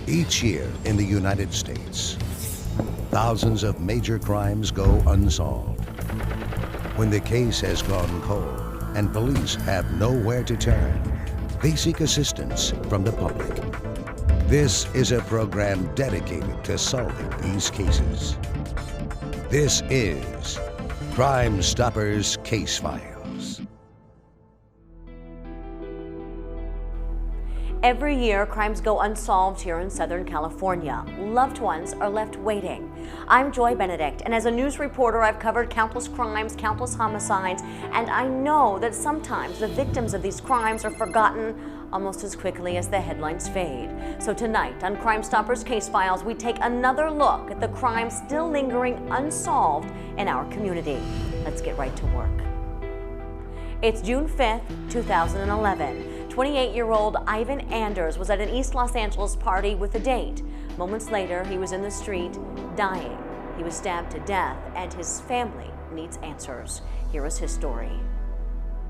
Each year in the United States, thousands of major crimes go unsolved. When the case has gone cold and police have nowhere to turn, they seek assistance from the public. This is a program dedicated to solving these cases. This is Crime Stoppers Case Files. Every year, crimes go unsolved here in Southern California. Loved ones are left waiting. I'm Joy Benedict, and as a news reporter, I've covered countless crimes, countless homicides, and I know that sometimes the victims of these crimes are forgotten almost as quickly as the headlines fade. So tonight on Crime Stoppers Case Files, we take another look at the crimes still lingering unsolved in our community. Let's get right to work. It's June 5th, 2011. 28-year-old Ivan Anders was at an East Los Angeles party with a date. Moments later, he was in the street, dying. He was stabbed to death, and his family needs answers. Here is his story.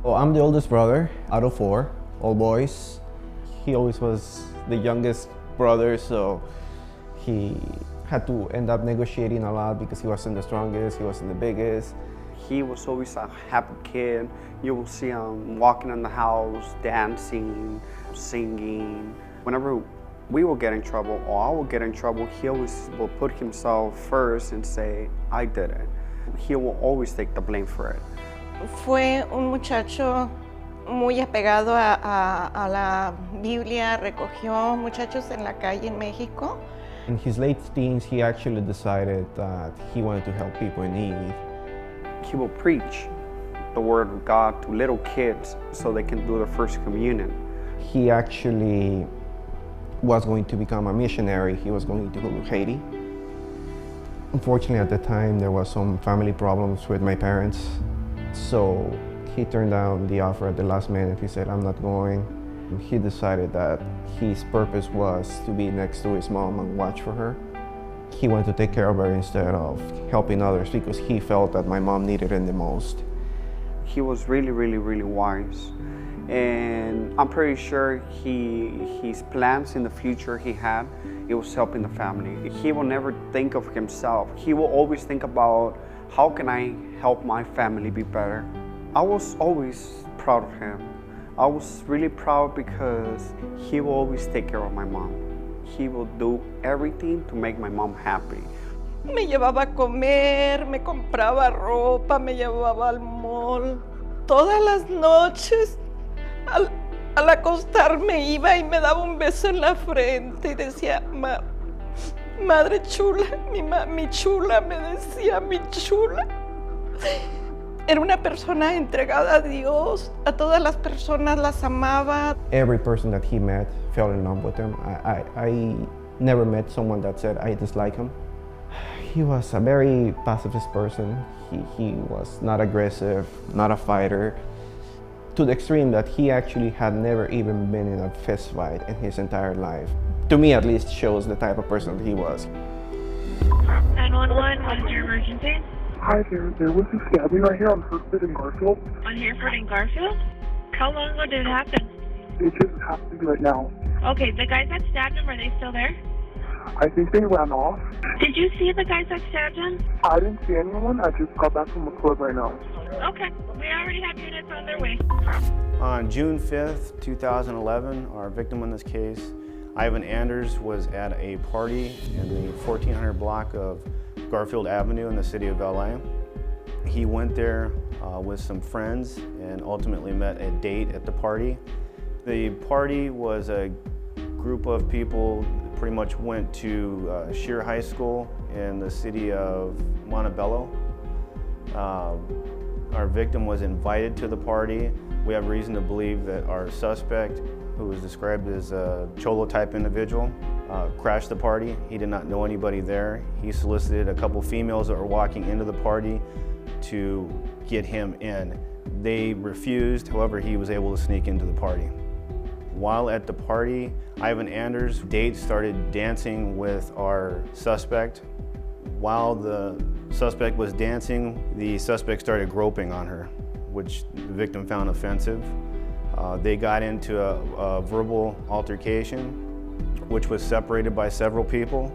Well, I'm the oldest brother out of four, all boys. He always was the youngest brother, so he had to end up negotiating a lot because he wasn't the strongest, he wasn't the biggest. He was always a happy kid. You will see him walking in the house, dancing, singing. Whenever we will get in trouble or I will get in trouble, he always will put himself first and say, I did it. He will always take the blame for it. Fue un muchacho muy apegado a la Biblia, recogió muchachos en la calle en México. In his late teens, he actually decided that he wanted to help people in need. He will preach the word of God to little kids so they can do the first communion. He actually was going to become a missionary. He was going to go to Haiti. Unfortunately, at the time, there was some family problems with my parents. So he turned down the offer at the last minute. He said, I'm not going. He decided that his purpose was to be next to his mom and watch for her. He wanted to take care of her instead of helping others because he felt that my mom needed it the most. He was really, really, really wise. And I'm pretty sure his plans in the future he had, it was helping the family. He will never think of himself. He will always think about, how can I help my family be better? I was always proud of him. I was really proud because he will always take care of my mom. He will do everything to make my mom happy. Me llevaba a comer, me compraba ropa, me llevaba al mall. Todas las noches, al acostarme iba y me daba un beso en la frente y decía, madre chula, mi chula, me decía, mi chula. Era una persona entregada a Dios, a todas las personas las amaba. Every person that he met fell in love with him. I never met someone that said, I dislike him. He was a very pacifist person. He was not aggressive, not a fighter, to the extreme that he actually had never even been in a fist fight in his entire life. To me, at least, shows the type of person that he was. 911, what is your emergency? Hi there was a stabbing right here on Hereford and Garfield. On Hereford and Garfield? How long ago did it happen? It just happened right now. Okay, the guys that stabbed him, are they still there? I think they ran off. Did you see the guys that stabbed him? I didn't see anyone. I just got back from a club right now. Okay, we already have units on their way. On June 5th, 2011, our victim in this case, Ivan Anders, was at a party in the 1400 block of Garfield Avenue in the city of LA. He went there with some friends and ultimately met a date at the party. The party was a group of people that pretty much went to Shear High School in the city of Montebello. Our victim was invited to the party. We have reason to believe that our suspect, who was described as a Cholo type individual, crashed the party. He did not know anybody there. He solicited a couple females that were walking into the party to get him in. They refused, however, he was able to sneak into the party. While at the party, Ivan Anders' date started dancing with our suspect. While the suspect was dancing, the suspect started groping on her, which the victim found offensive. They got into a verbal altercation. which was separated by several people.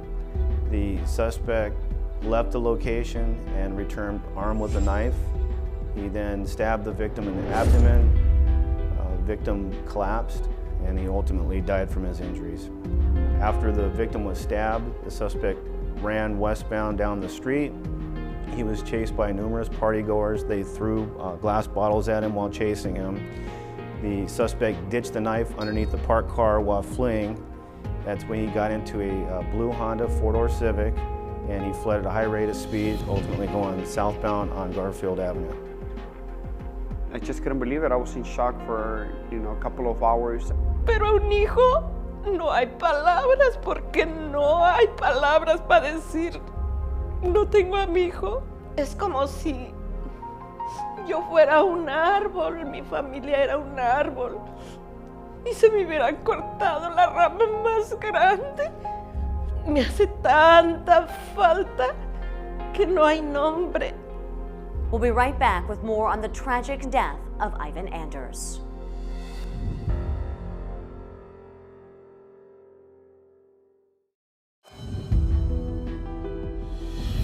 The suspect left the location and returned armed with a knife. He then stabbed the victim in the abdomen. Victim collapsed, and he ultimately died from his injuries. After the victim was stabbed, the suspect ran westbound down the street. He was chased by numerous partygoers. They threw glass bottles at him while chasing him. The suspect ditched the knife underneath the parked car while fleeing. That's when he got into a blue Honda four-door Civic, and he fled at a high rate of speed, ultimately going southbound on Garfield Avenue. I just couldn't believe it. I was in shock for, a couple of hours. Pero un hijo, no hay palabras, porque no hay palabras para decir, no tengo a mi hijo. Es como si yo fuera un árbol, mi familia era un árbol, y se me hubiera cortado la rama más grande. Me hace tanta falta que no hay nombre. We'll be right back with more on the tragic death of Ivan Anders.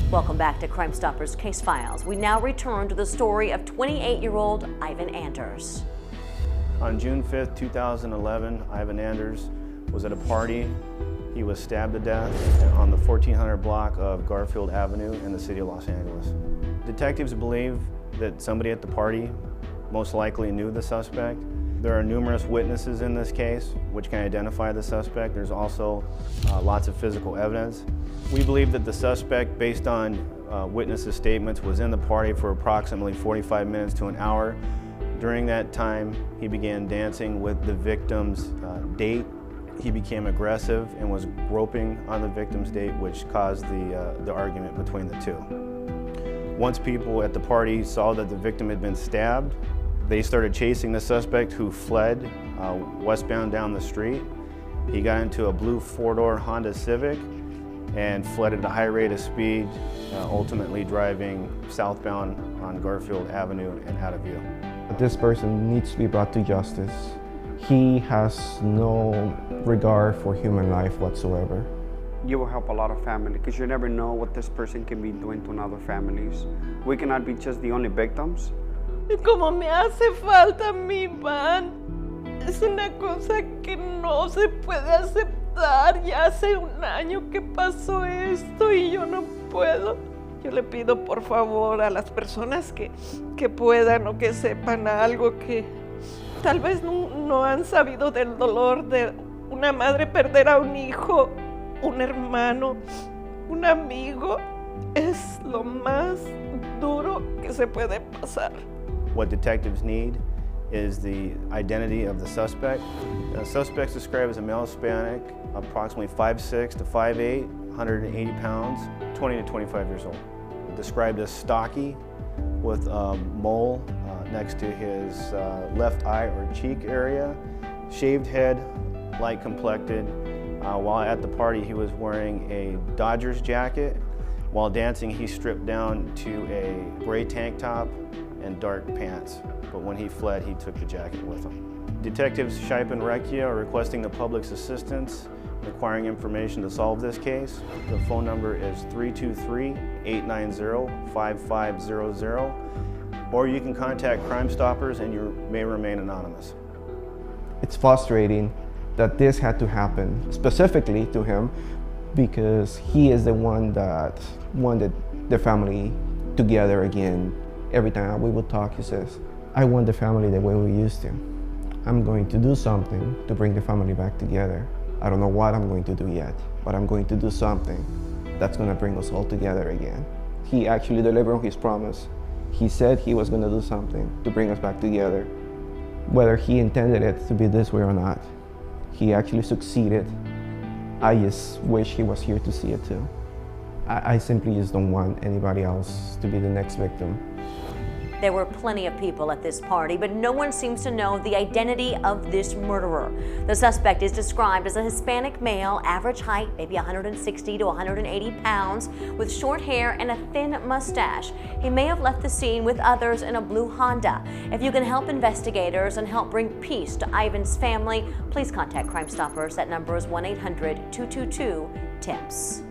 Welcome back to Crime Stoppers Case Files. We now return to the story of 28-year-old Ivan Anders. On June 5th, 2011, Ivan Anders was at a party. He was stabbed to death on the 1400 block of Garfield Avenue in the city of Los Angeles. Detectives believe that somebody at the party most likely knew the suspect. There are numerous witnesses in this case which can identify the suspect. There's also lots of physical evidence. We believe that the suspect, based on witnesses' statements, was in the party for approximately 45 minutes to an hour. During that time, he began dancing with the victim's date. He became aggressive and was groping on the victim's date, which caused the argument between the two. Once people at the party saw that the victim had been stabbed, they started chasing the suspect, who fled westbound down the street. He got into a blue four-door Honda Civic and fled at a high rate of speed, ultimately driving southbound on Garfield Avenue and out of view. This person needs to be brought to justice. He has no regard for human life whatsoever. You will help a lot of families, because you never know what this person can be doing to other families. We cannot be just the only victims. Como me hace falta mi Iván, es una cosa que no se puede aceptar. Ya hace un año que pasó esto y yo no puedo. Yo le pido por favor a las personas que puedan o que sepan algo, que tal vez no han sabido del dolor de una madre perder a un hijo, un hermano, un amigo. Es lo más duro que se puede pasar. What detectives need is the identity of the suspect. The suspect's described as a male Hispanic, approximately 5'6" to 5'8", 180 pounds, 20 to 25 years old. Described as stocky, with a mole next to his left eye or cheek area, shaved head, light complected. While at the party, he was wearing a Dodgers jacket. While dancing, he stripped down to a gray tank top and dark pants. But when he fled, he took the jacket with him. Detectives Shipe and Recchia are requesting the public's assistance, requiring information to solve this case. The phone number is 323-890-5500, or you can contact Crime Stoppers and you may remain anonymous. It's frustrating that this had to happen specifically to him, because he is the one that wanted the family together again. Every time we would talk, he says, I want the family the way we used to. I'm going to do something to bring the family back together. I don't know what I'm going to do yet, but I'm going to do something that's going to bring us all together again. He actually delivered on his promise. He said he was going to do something to bring us back together. Whether he intended it to be this way or not, he actually succeeded. I just wish he was here to see it too. I simply just don't want anybody else to be the next victim. There were plenty of people at this party, but no one seems to know the identity of this murderer. The suspect is described as a Hispanic male, average height, maybe 160 to 180 pounds, with short hair and a thin mustache. He may have left the scene with others in a blue Honda. If you can help investigators and help bring peace to Ivan's family, please contact Crime Stoppers. That number is 1-800-222-TIPS.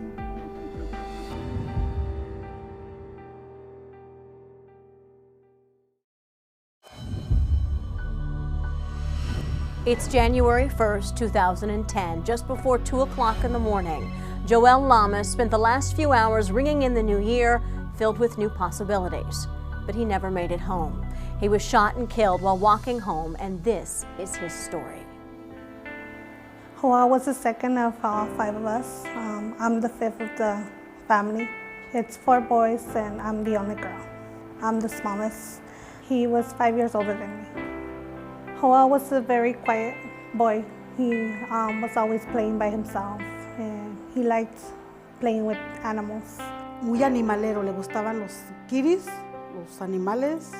It's January 1st, 2010, just before 2 o'clock in the morning. Joelle Lamas spent the last few hours ringing in the new year, filled with new possibilities. But he never made it home. He was shot and killed while walking home, and this is his story. Joelle was the second of all 5 of us. I'm the 5th of the family. It's 4 boys, and I'm the only girl. I'm the smallest. He was 5 years older than me. Joelle was a very quiet boy. He was always playing by himself, and he liked playing with animals. Muy animalero, le gustaban los kiris, los animales.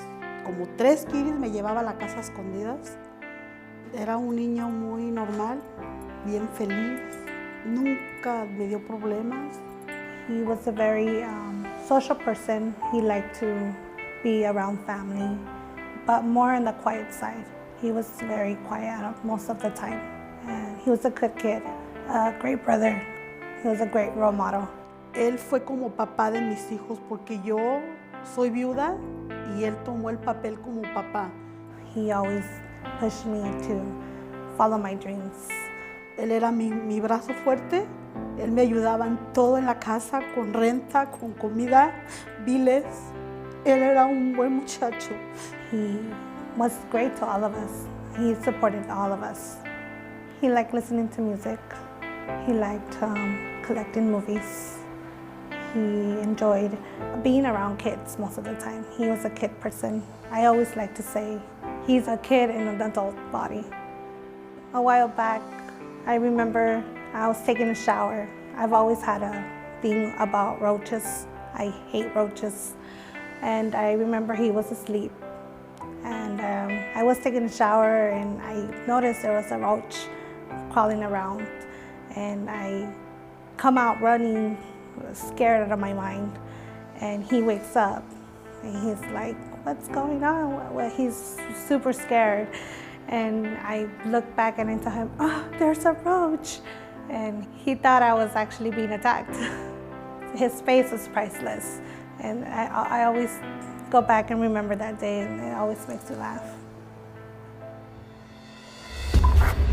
Como 3 kiris me llevaba a la casa a escondidas. Era un niño muy normal, bien feliz. Nunca me dio problemas. He was a very social person. He liked to be around family, but more on the quiet side. He was very quiet most of the time. And he was a good kid, a great brother. He was a great role model. Él fue como papá de mis hijos porque yo soy viuda y él tomó el papel como papá. He always pushed me to follow my dreams. Él era mi brazo fuerte. Él me ayudaba en todo en la casa, con renta, con comida, biles. Él era un buen muchacho. He was great to all of us. He supported all of us. He liked listening to music. He liked collecting movies. He enjoyed being around kids most of the time. He was a kid person. I always like to say he's a kid in an adult body. A while back, I remember I was taking a shower. I've always had a thing about roaches. I hate roaches. And I remember he was asleep. And I was taking a shower and I noticed there was a roach crawling around. And I come out running, scared out of my mind. And he wakes up and he's like, "What's going on?" Well, he's super scared. And I look back and I tell him, "Oh, there's a roach." And he thought I was actually being attacked. His face was priceless. And I always go back and remember that day, and it always makes me laugh.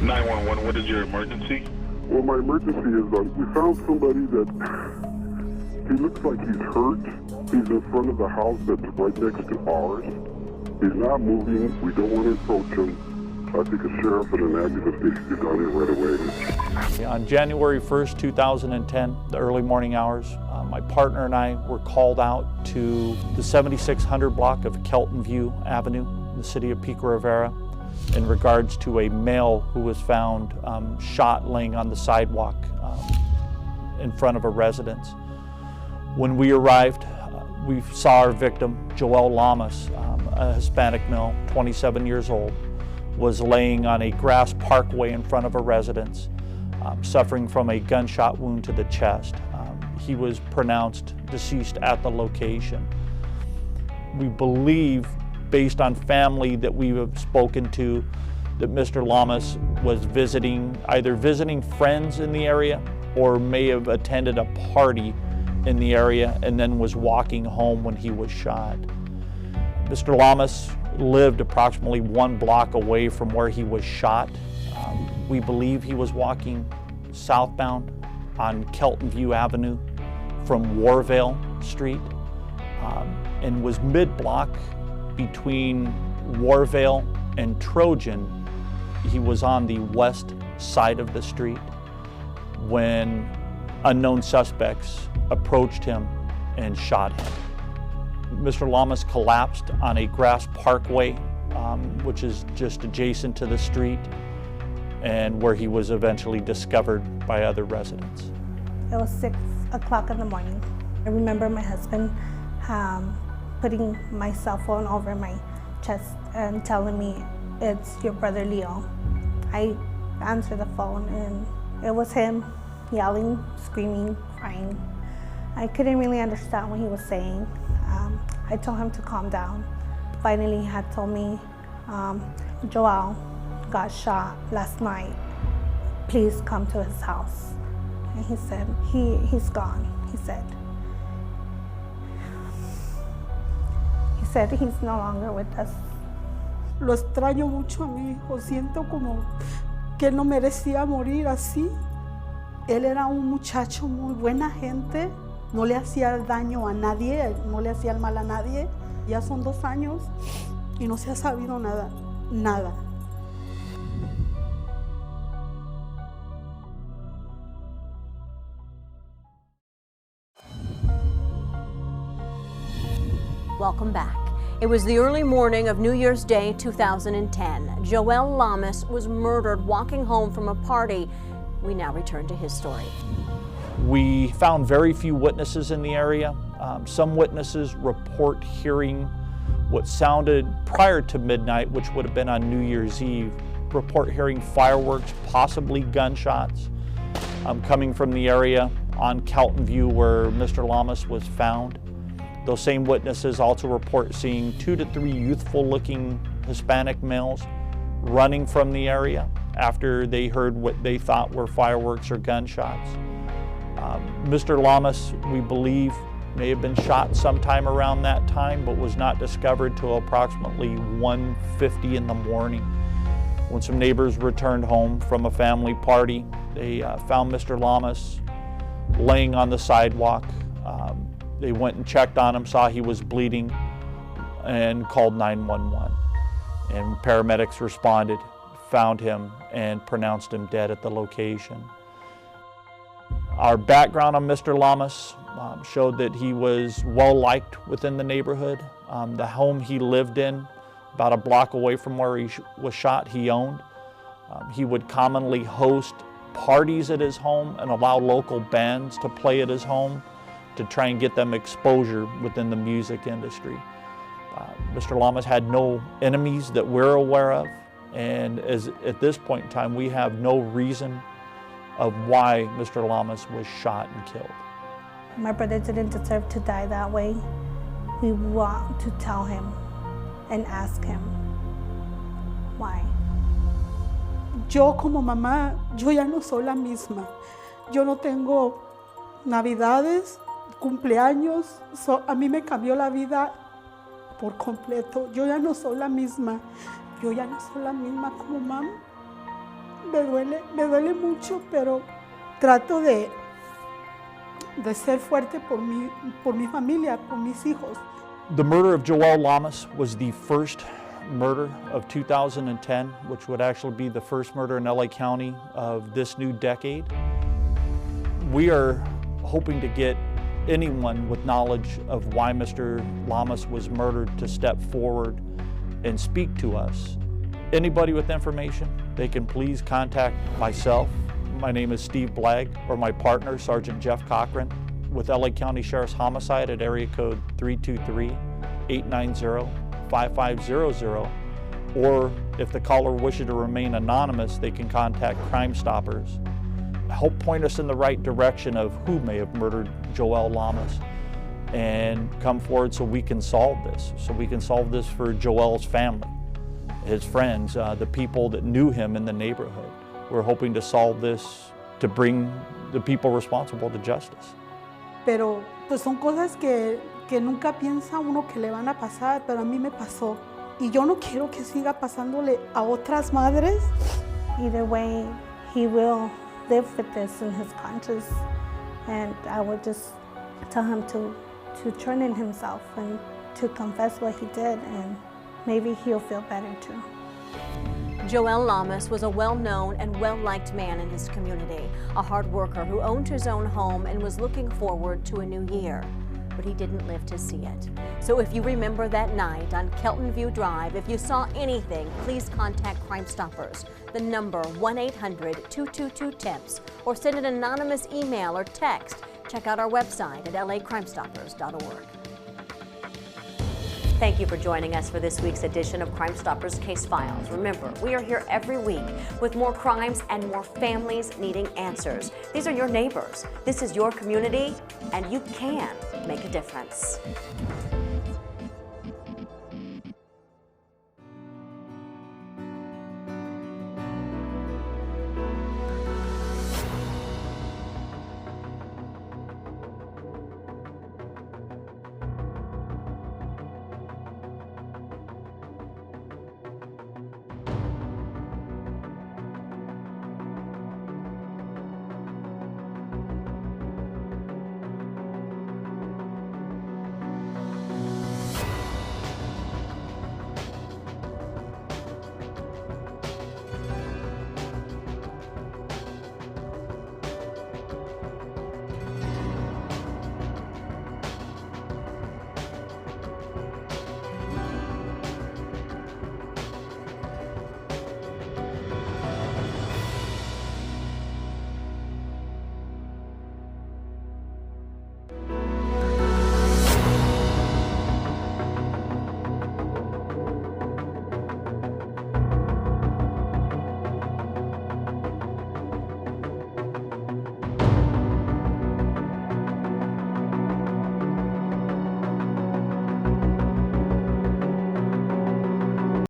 911, what is your emergency? Well, my emergency is we found somebody that he looks like he's hurt. He's in front of the house that's right next to ours. He's not moving. We don't want to approach him. I think a sheriff and an ambulance needs to get down here right away. On January 1st, 2010, the early morning hours, my partner and I were called out to the 7600 block of Kelton View Avenue in the city of Pico Rivera in regards to a male who was found shot laying on the sidewalk in front of a residence. When we arrived, we saw our victim, Joelle Lamas, a Hispanic male, 27 years old, was laying on a grass parkway in front of a residence, suffering from a gunshot wound to the chest. He was pronounced deceased at the location. We believe, based on family that we have spoken to, that Mr. Lamas was either visiting friends in the area or may have attended a party in the area and then was walking home when he was shot. Mr. Lamas lived approximately 1 block away from where he was shot. We believe he was walking southbound on Kelton View Avenue from Warvale Street and was mid-block between Warvale and Trojan. He was on the west side of the street when unknown suspects approached him and shot him. Mr. Lamas collapsed on a grass parkway, which is just adjacent to the street, and where he was eventually discovered by other residents. It was 6 o'clock in the morning. I remember my husband putting my cell phone over my chest and telling me, "It's your brother Leo." I answered the phone and it was him yelling, screaming, crying. I couldn't really understand what he was saying. I told him to calm down. Finally, he had told me, "Joelle got shot last night. Please come to his house." And he said, he's gone, he said. He said he's no longer with us. Lo extraño mucho a mi hijo. Siento como que él no merecía morir así. Él era un muchacho muy buena gente. No le hacía daño a nadie, no le hacía el mal a nadie. Ya son 2 años y no se ha sabido nada, nada. Welcome back. It was the early morning of New Year's Day 2010. Joelle Lamas was murdered walking home from a party. We now return to his story. We found very few witnesses in the area. Some witnesses report hearing what sounded prior to midnight, which would have been on New Year's Eve, report hearing fireworks, possibly gunshots, coming from the area on Kelton View where Mr. Lamas was found. Those same witnesses also report seeing 2 to 3 youthful-looking Hispanic males running from the area after they heard what they thought were fireworks or gunshots. Mr. Lamas, we believe, may have been shot sometime around that time, but was not discovered till approximately 1:50 in the morning. When some neighbors returned home from a family party, they found Mr. Lamas laying on the sidewalk. They went and checked on him, saw he was bleeding, and called 911. And paramedics responded, found him, and pronounced him dead at the location. Our background on Mr. Lamas showed that he was well liked within the neighborhood. The home he lived in, about a block away from where he was shot, he owned. He would commonly host parties at his home and allow local bands to play at his home to try and get them exposure within the music industry. Mr. Lamas had no enemies that we're aware of, and at this point in time, we have no reason of why Mr. Lamas was shot and killed. My brother didn't deserve to die that way. We want to tell him and ask him why. Yo como mamá, yo ya no soy la misma. Yo no tengo navidades, cumpleaños. A mí me cambió la vida por completo. Yo ya no soy la misma. Yo ya no soy la misma como mamá. Me duele mucho, pero trato de ser fuerte por mi familia, por mis hijos. The murder of Joelle Lamas was the first murder of 2010, which would actually be the first murder in LA County of this new decade. We are hoping to get anyone with knowledge of why Mr. Lamas was murdered to step forward and speak to us. Anybody with information, they can please contact myself. My name is Steve Blagg, or my partner, Sergeant Jeff Cochran, with LA County Sheriff's Homicide at area code 323-890-5500. Or if the caller wishes to remain anonymous, they can contact Crime Stoppers. Help point us in the right direction of who may have murdered Joelle Lamas and come forward so we can solve this. So we can solve this for Joelle's family, his friends, the people that knew him in the neighborhood. We're hoping to solve this to bring the people responsible to justice. Pero pues son cosas que nunca piensa uno que le van a pasar, pero a mí me pasó. Y yo no quiero que siga pasándole a otras madres. Either way, he will live with this in his conscience, and I would just tell him to turn in himself and to confess what he did, and maybe he'll feel better too. Joelle Lamas was a well-known and well-liked man in his community, a hard worker who owned his own home and was looking forward to a new year. But he didn't live to see it. So if you remember that night on Kelton View Drive, if you saw anything, please contact Crime Stoppers. The number 1-800-222-TIPS, or send an anonymous email or text. Check out our website at lacrimestoppers.org. Thank you for joining us for this week's edition of Crime Stoppers Case Files. Remember, we are here every week with more crimes and more families needing answers. These are your neighbors. This is your community, and you can make a difference.